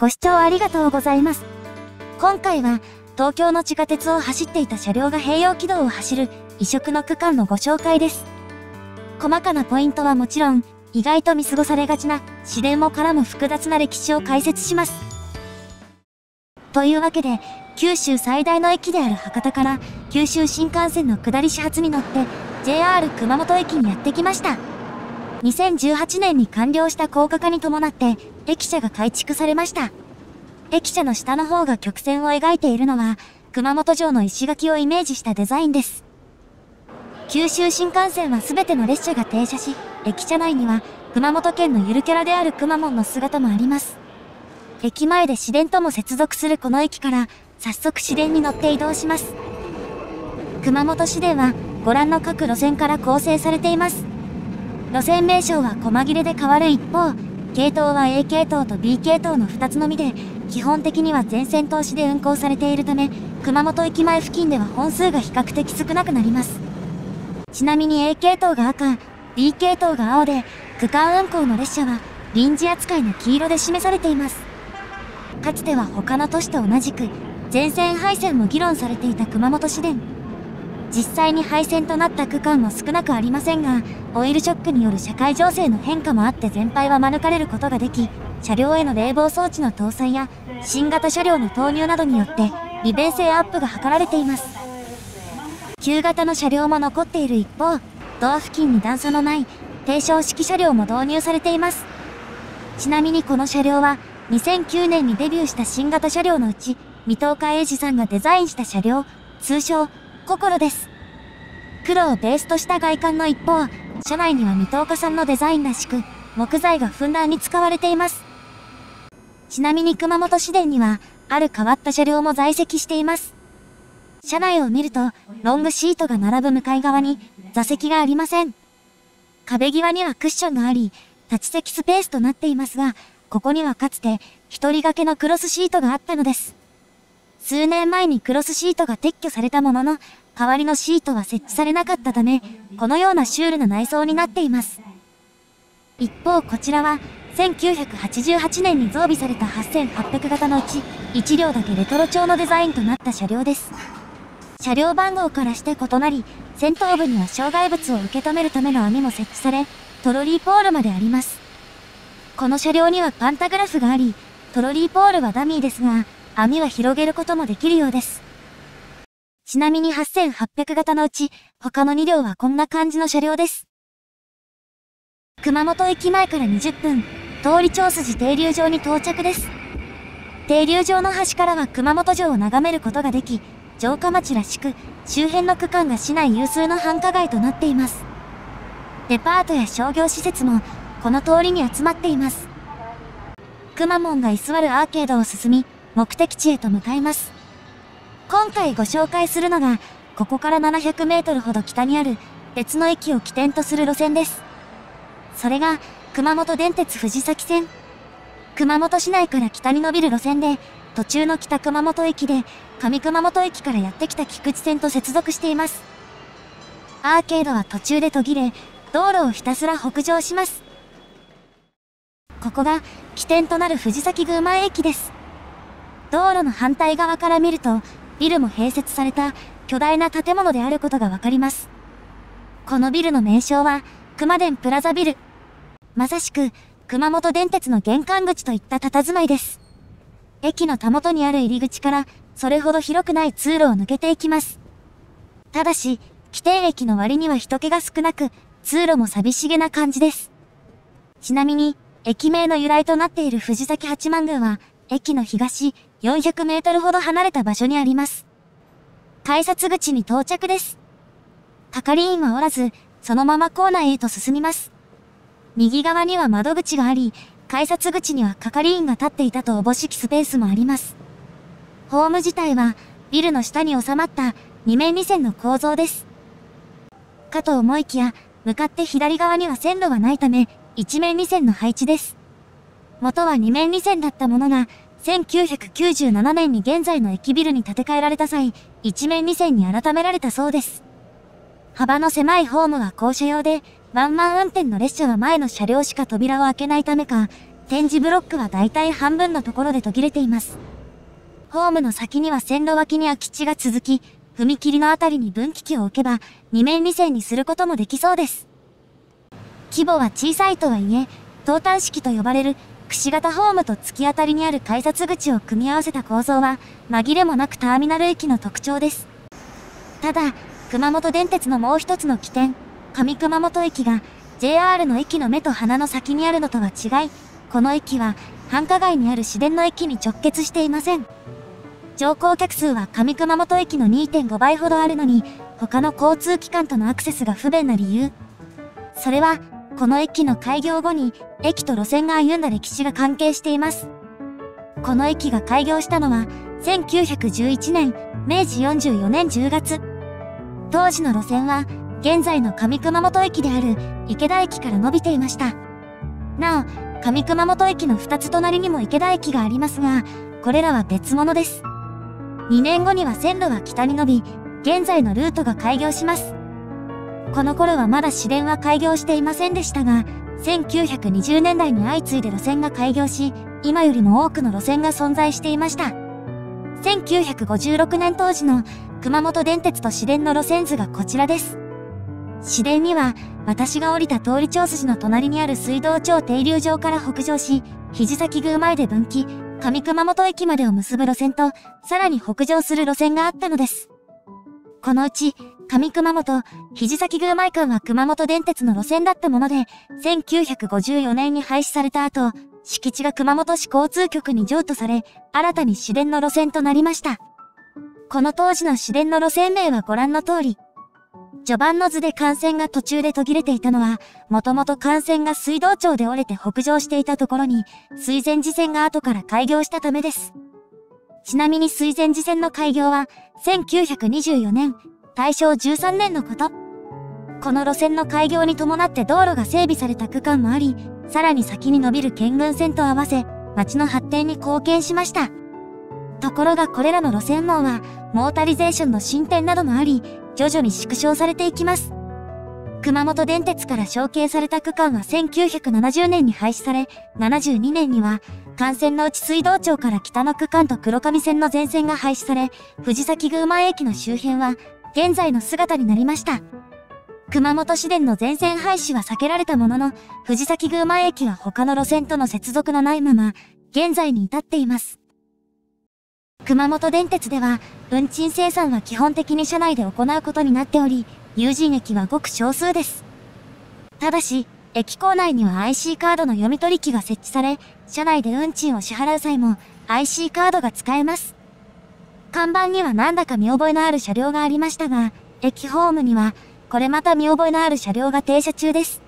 ご視聴ありがとうございます。今回は、東京の地下鉄を走っていた車両が併用軌道を走る異色の区間のご紹介です。細かなポイントはもちろん、意外と見過ごされがちな市電も絡む複雑な歴史を解説します。というわけで、九州最大の駅である博多から九州新幹線の下り始発に乗って JR 熊本駅にやってきました。2018年に完了した高架化に伴って駅舎が改築されました。駅舎の下の方が曲線を描いているのは熊本城の石垣をイメージしたデザインです。九州新幹線は全ての列車が停車し、駅舎内には熊本県のゆるキャラであるくまモンの姿もあります。駅前で市電とも接続するこの駅から早速市電に乗って移動します。熊本市電はご覧の各路線から構成されています。路線名称は細切れで変わる一方、系統は A 系統と B 系統の2つのみで、基本的には全線通しで運行されているため、熊本駅前付近では本数が比較的少なくなります。ちなみに A 系統が赤、B 系統が青で、区間運行の列車は臨時扱いの黄色で示されています。かつては他の都市と同じく、全線廃線も議論されていた熊本市電。実際に廃線となった区間も少なくありませんが、オイルショックによる社会情勢の変化もあって全廃は免れることができ、車両への冷房装置の搭載や新型車両の投入などによって利便性アップが図られています。旧型の車両も残っている一方、ドア付近に段差のない低床式車両も導入されています。ちなみにこの車両は2009年にデビューした新型車両のうち、水戸岡英二さんがデザインした車両、通称ココロです。黒をベースとした外観の一方、車内には水戸岡さんのデザインらしく、木材がふんだんに使われています。ちなみに熊本市電には、ある変わった車両も在籍しています。車内を見ると、ロングシートが並ぶ向かい側に座席がありません。壁際にはクッションがあり、立ち席スペースとなっていますが、ここにはかつて一人掛けのクロスシートがあったのです。数年前にクロスシートが撤去されたものの、代わりのシートは設置されなかったため、このようなシュールな内装になっています。一方こちらは、1988年に増備された8800型のうち、1両だけレトロ調のデザインとなった車両です。車両番号からして異なり、先頭部には障害物を受け止めるための網も設置され、トロリーポールまであります。この車両にはパンタグラフがあり、トロリーポールはダミーですが、網は広げることもできるようです。ちなみに8800型のうち、他の2両はこんな感じの車両です。熊本駅前から20分、通り町筋停留場に到着です。停留場の端からは熊本城を眺めることができ、城下町らしく、周辺の区間が市内有数の繁華街となっています。デパートや商業施設も、この通りに集まっています。くまモンが居座るアーケードを進み、目的地へと向かいます。今回ご紹介するのが、ここから700メートルほど北にある別の駅を起点とする路線です。それが、熊本電鉄藤崎線。熊本市内から北に伸びる路線で、途中の北熊本駅で、上熊本駅からやってきた菊池線と接続しています。アーケードは途中で途切れ、道路をひたすら北上します。ここが起点となる藤崎宮前駅です。道路の反対側から見ると、ビルも併設された巨大な建物であることがわかります。このビルの名称は、熊電プラザビル。まさしく、熊本電鉄の玄関口といった佇まいです。駅のたもとにある入り口から、それほど広くない通路を抜けていきます。ただし、起点駅の割には人気が少なく、通路も寂しげな感じです。ちなみに、駅名の由来となっている藤崎八幡宮は、駅の東400メートルほど離れた場所にあります。改札口に到着です。係員はおらず、そのまま構内へと進みます。右側には窓口があり、改札口には係員が立っていたとおぼしきスペースもあります。ホーム自体は、ビルの下に収まった2面2線の構造です。かと思いきや、向かって左側には線路がないため、1面2線の配置です。元は2面2線だったものが、1997年に現在の駅ビルに建て替えられた際、1面2線に改められたそうです。幅の狭いホームは降車用で、ワンマン運転の列車は前の車両しか扉を開けないためか、点字ブロックはだいたい半分のところで途切れています。ホームの先には線路脇に空き地が続き、踏切のあたりに分岐器を置けば、二面二線にすることもできそうです。規模は小さいとはいえ、投炭式と呼ばれる、くし形ホームと突き当たりにある改札口を組み合わせた構造は、紛れもなくターミナル駅の特徴です。ただ、熊本電鉄のもう一つの起点、上熊本駅が、JR の駅の目と鼻の先にあるのとは違い、この駅は、繁華街にある市電の駅に直結していません。乗降客数は上熊本駅の 2.5 倍ほどあるのに、他の交通機関とのアクセスが不便な理由。それは、この駅の開業後に、駅と路線が歩んだ歴史が関係しています。この駅が開業したのは、1911年、明治44年10月。当時の路線は、現在の上熊本駅である池田駅から伸びていました。なお、上熊本駅の2つ隣にも池田駅がありますが、これらは別物です。2年後には線路は北に伸び、現在のルートが開業します。この頃はまだ市電は開業していませんでしたが、1920年代に相次いで路線が開業し、今よりも多くの路線が存在していました。1956年当時の熊本電鉄と市電の路線図がこちらです。市電には、私が降りた通り町筋の隣にある水道町停留場から北上し、肘先宮前で分岐、上熊本駅までを結ぶ路線と、さらに北上する路線があったのです。このうち、上熊本、肘先宮前間は熊本電鉄の路線だったもので、1954年に廃止された後、敷地が熊本市交通局に譲渡され、新たに市電の路線となりました。この当時の市電の路線名はご覧の通り。序盤の図で幹線が途中で途切れていたのは、もともと幹線が水道町で折れて北上していたところに、水前寺線が後から開業したためです。ちなみに水前寺線の開業は、1924年、大正13年のこと。この路線の開業に伴って道路が整備された区間もあり、さらに先に伸びる県郡線と合わせ、町の発展に貢献しました。ところがこれらの路線網は、モータリゼーションの進展などもあり、徐々に縮小されていきます。熊本電鉄から承継された区間は1970年に廃止され、72年には、幹線のうち水道町から北の区間と黒神線の全線が廃止され、藤崎宮前駅の周辺は、現在の姿になりました。熊本市電の全線廃止は避けられたものの、藤崎宮前駅は他の路線との接続のないまま、現在に至っています。熊本電鉄では、運賃生産は基本的に車内で行うことになっており、有人駅はごく少数です。ただし、駅構内には IC カードの読み取り機が設置され、車内で運賃を支払う際も IC カードが使えます。看板にはなんだか見覚えのある車両がありましたが、駅ホームには、これまた見覚えのある車両が停車中です。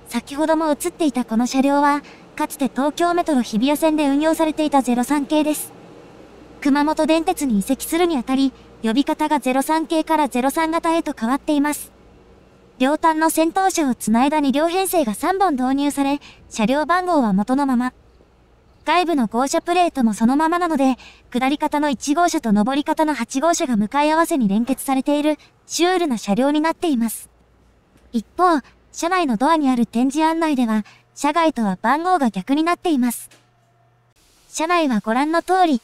先ほども映っていたこの車両は、かつて東京メトロ日比谷線で運用されていた03系です。熊本電鉄に移籍するにあたり、呼び方が03系から03型へと変わっています。両端の先頭車をつないだ2両編成が3本導入され、車両番号は元のまま。外部の号車プレートもそのままなので、下り方の1号車と上り方の8号車が向かい合わせに連結されている、シュールな車両になっています。一方、車内のドアにある展示案内では、車外とは番号が逆になっています。車内はご覧の通り、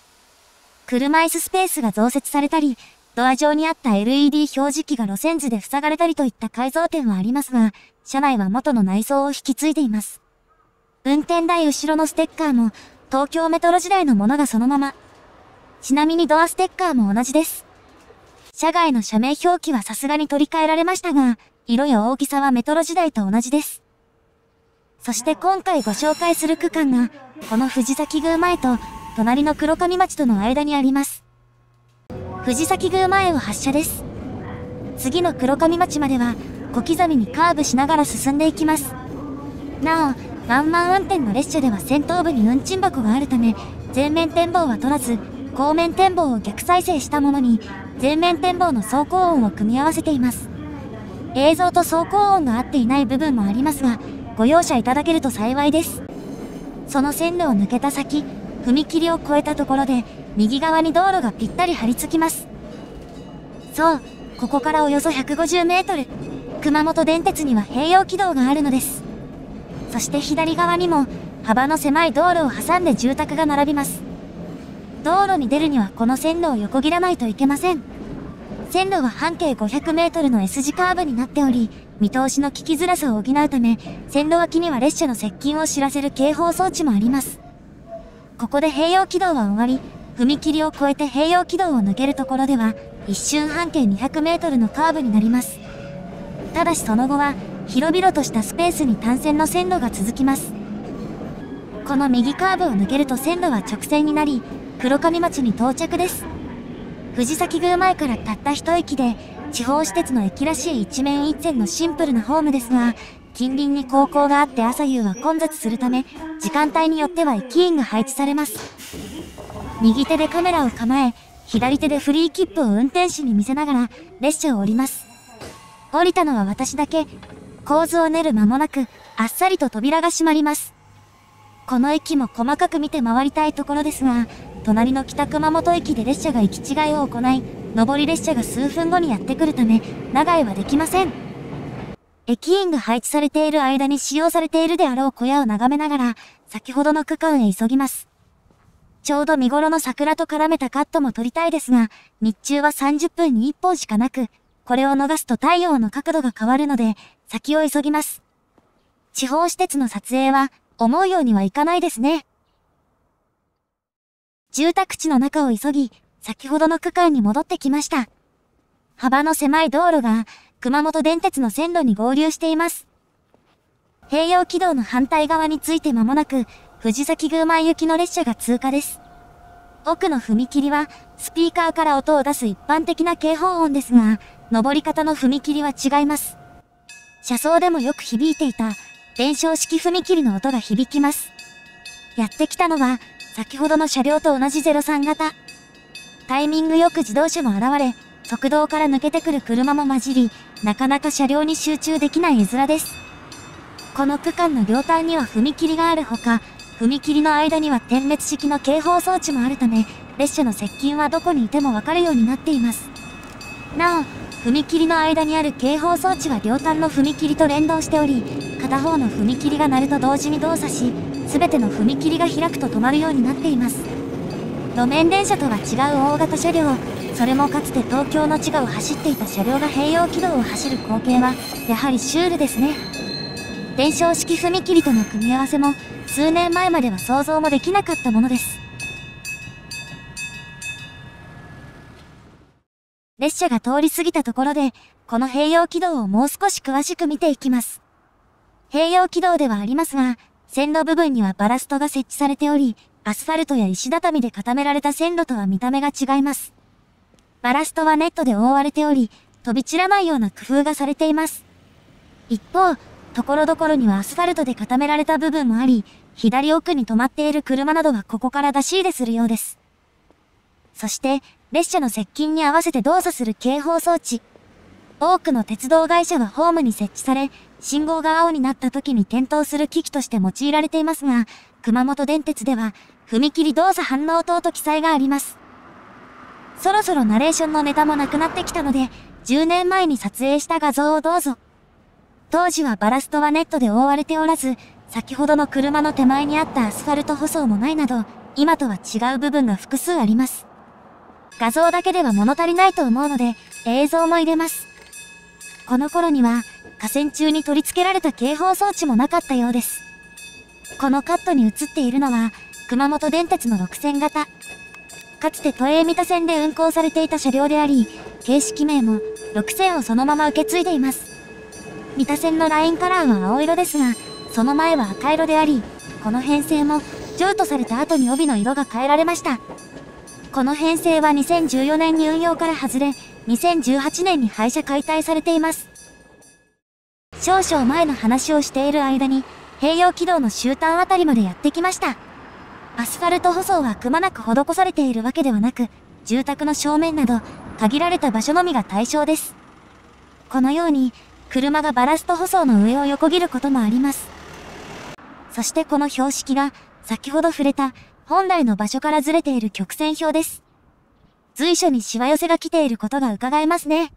車椅子スペースが増設されたり、ドア上にあった LED 表示器が路線図で塞がれたりといった改造点はありますが、車内は元の内装を引き継いでいます。運転台後ろのステッカーも、東京メトロ時代のものがそのまま。ちなみにドアステッカーも同じです。車外の社名表記はさすがに取り替えられましたが、色や大きさはメトロ時代と同じです。そして今回ご紹介する区間が、この藤崎宮前と、隣の黒神町との間にあります。藤崎宮前を発車です。次の黒神町までは、小刻みにカーブしながら進んでいきます。なお、ワンマン運転の列車では先頭部に運賃箱があるため、前面展望は取らず、後面展望を逆再生したものに、前面展望の走行音を組み合わせています。映像と走行音が合っていない部分もありますが、ご容赦いただけると幸いです。その線路を抜けた先、踏切を越えたところで、右側に道路がぴったり張り付きます。そう、ここからおよそ150メートル、熊本電鉄には併用軌道があるのです。そして左側にも、幅の狭い道路を挟んで住宅が並びます。道路に出るにはこの線路を横切らないといけません。線路は半径500メートルの S 字カーブになっており、見通しの利きづらさを補うため、線路脇には列車の接近を知らせる警報装置もあります。ここで併用軌道は終わり、踏切を越えて併用軌道を抜けるところでは、一瞬半径200メートルのカーブになります。ただしその後は、広々としたスペースに単線の線路が続きます。この右カーブを抜けると線路は直線になり、黒神町に到着です。藤崎宮前からたった一駅で、地方私鉄の駅らしい一面一線のシンプルなホームですが、近隣に高校があって朝夕は混雑するため、時間帯によっては駅員が配置されます。右手でカメラを構え、左手でフリー切符を運転手に見せながら、列車を降ります。降りたのは私だけ。構図を練る間もなく、あっさりと扉が閉まります。この駅も細かく見て回りたいところですが、隣の北熊本駅で列車が行き違いを行い、上り列車が数分後にやってくるため、長居はできません。駅員が配置されている間に使用されているであろう小屋を眺めながら、先ほどの区間へ急ぎます。ちょうど見頃の桜と絡めたカットも撮りたいですが、日中は30分に1本しかなく、これを逃すと太陽の角度が変わるので、先を急ぎます。地方私鉄の撮影は、思うようにはいかないですね。住宅地の中を急ぎ、先ほどの区間に戻ってきました。幅の狭い道路が、熊本電鉄の線路に合流しています。併用軌道の反対側について間もなく、藤崎宮前行きの列車が通過です。奥の踏切は、スピーカーから音を出す一般的な警報音ですが、登り方の踏切は違います。車窓でもよく響いていた、電照式踏切の音が響きます。やってきたのは、先ほどの車両と同じ03型。タイミングよく自動車も現れ、側道から抜けてくる車も混じり、なかなか車両に集中できない絵面です。この区間の両端には踏切があるほか、踏切の間には点滅式の警報装置もあるため、列車の接近はどこにいてもわかるようになっています。なお、踏切の間にある警報装置は両端の踏切と連動しており、片方の踏切が鳴ると同時に動作し、すべての踏切が開くと止まるようになっています。路面電車とは違う大型車両、それもかつて東京の地下を走っていた車両が併用軌道を走る光景は、やはりシュールですね。電照式踏切との組み合わせも、数年前までは想像もできなかったものです。列車が通り過ぎたところで、この併用軌道をもう少し詳しく見ていきます。併用軌道ではありますが、線路部分にはバラストが設置されており、アスファルトや石畳で固められた線路とは見た目が違います。バラストはネットで覆われており、飛び散らないような工夫がされています。一方、ところどころにはアスファルトで固められた部分もあり、左奥に止まっている車などはここから出し入れするようです。そして、列車の接近に合わせて動作する警報装置。多くの鉄道会社はホームに設置され、信号が青になった時に点灯する機器として用いられていますが、熊本電鉄では、踏切動作反応灯と記載があります。そろそろナレーションのネタもなくなってきたので、10年前に撮影した画像をどうぞ。当時はバラストはネットで覆われておらず、先ほどの車の手前にあったアスファルト舗装もないなど、今とは違う部分が複数あります。画像だけでは物足りないと思うので、映像も入れます。この頃には、架線中に取り付けられた警報装置もなかったようです。このカットに映っているのは、熊本電鉄の6000型。かつて都営三田線で運行されていた車両であり、形式名も6000をそのまま受け継いでいます。三田線のラインカラーは青色ですが、その前は赤色であり、この編成も譲渡された後に帯の色が変えられました。この編成は2014年に運用から外れ、2018年に廃車解体されています。少々前の話をしている間に、併用軌道の終端あたりまでやってきました。アスファルト舗装はくまなく施されているわけではなく、住宅の正面など、限られた場所のみが対象です。このように、車がバラスト舗装の上を横切ることもあります。そしてこの標識が、先ほど触れた、本来の場所からずれている曲線表です。随所にしわ寄せが来ていることが伺えますね。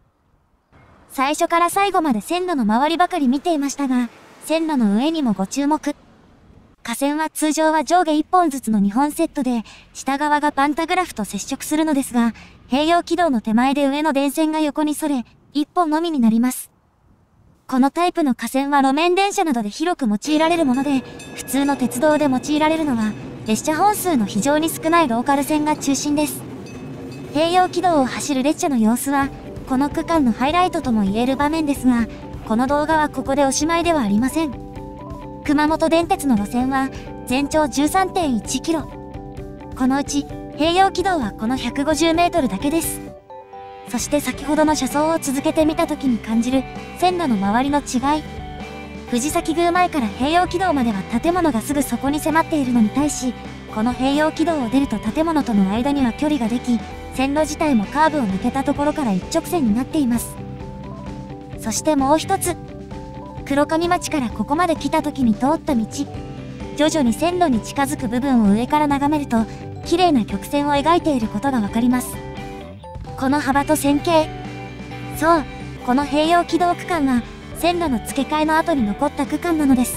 最初から最後まで線路の周りばかり見ていましたが、線路の上にもご注目。架線は通常は上下1本ずつの2本セットで、下側がパンタグラフと接触するのですが、併用軌道の手前で上の電線が横にそれ、1本のみになります。このタイプの架線は路面電車などで広く用いられるもので、普通の鉄道で用いられるのは、列車本数の非常に少ないローカル線が中心です。併用軌道を走る列車の様子は、この区間のハイライトとも言える場面ですが、この動画はここでおしまいではありません。熊本電鉄の路線は全長 13.1 キロ。このうち併用軌道はこの150メートルだけです。そして先ほどの車窓を続けてみた時に感じる線路の周りの違い。藤崎宮前から併用軌道までは建物がすぐそこに迫っているのに対し、この併用軌道を出ると建物との間には距離ができ、線路自体もカーブを抜けたところから一直線になっています。そしてもう一つ。黒上町からここまで来た時に通った道。徐々に線路に近づく部分を上から眺めると、綺麗な曲線を描いていることがわかります。この幅と線形。そう、この併用軌道区間は、線路の付け替えの後に残った区間なのです。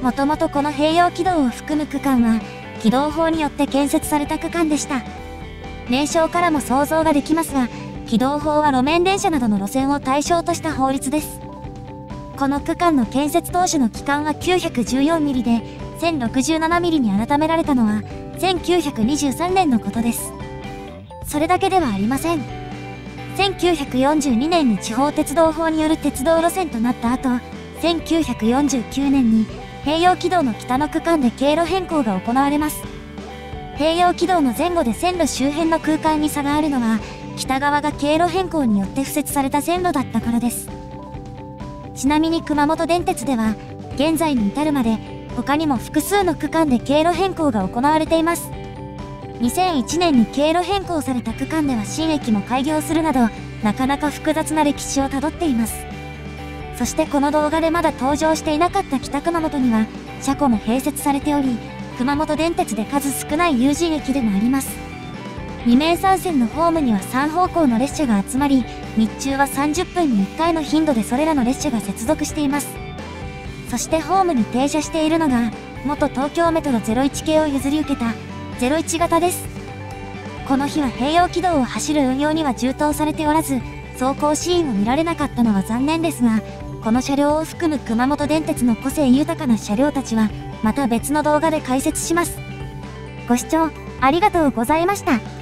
もともとこの併用軌道を含む区間は、軌道法によって建設された区間でした。名称からも想像ができますが、軌道法は路面電車などの路線を対象とした法律です。この区間の建設当初の期間は914ミリで、1067ミリに改められたのは1923年のことです。それだけではありません。1942年に地方鉄道法による鉄道路線となった後、1949年に併用軌道の北の区間で経路変更が行われます。併用軌道の前後で線路周辺の空間に差があるのは、北側が経路変更によって敷設された線路だったからです。ちなみに熊本電鉄では、現在に至るまで、他にも複数の区間で経路変更が行われています。2001年に経路変更された区間では新駅も開業するなど、なかなか複雑な歴史をたどっています。そしてこの動画でまだ登場していなかった北熊本には、車庫も併設されており、熊本電鉄で数少ない有人駅でもあります。2面3線のホームには3方向の列車が集まり、日中は30分に1回の頻度でそれらの列車が接続しています。そしてホームに停車しているのが、元東京メトロ01系を譲り受けた01型です。この日は併用軌道を走る運用には充当されておらず、走行シーンを見られなかったのは残念ですが、この車両を含む熊本電鉄の個性豊かな車両たちは、また別の動画で解説します。ご視聴ありがとうございました。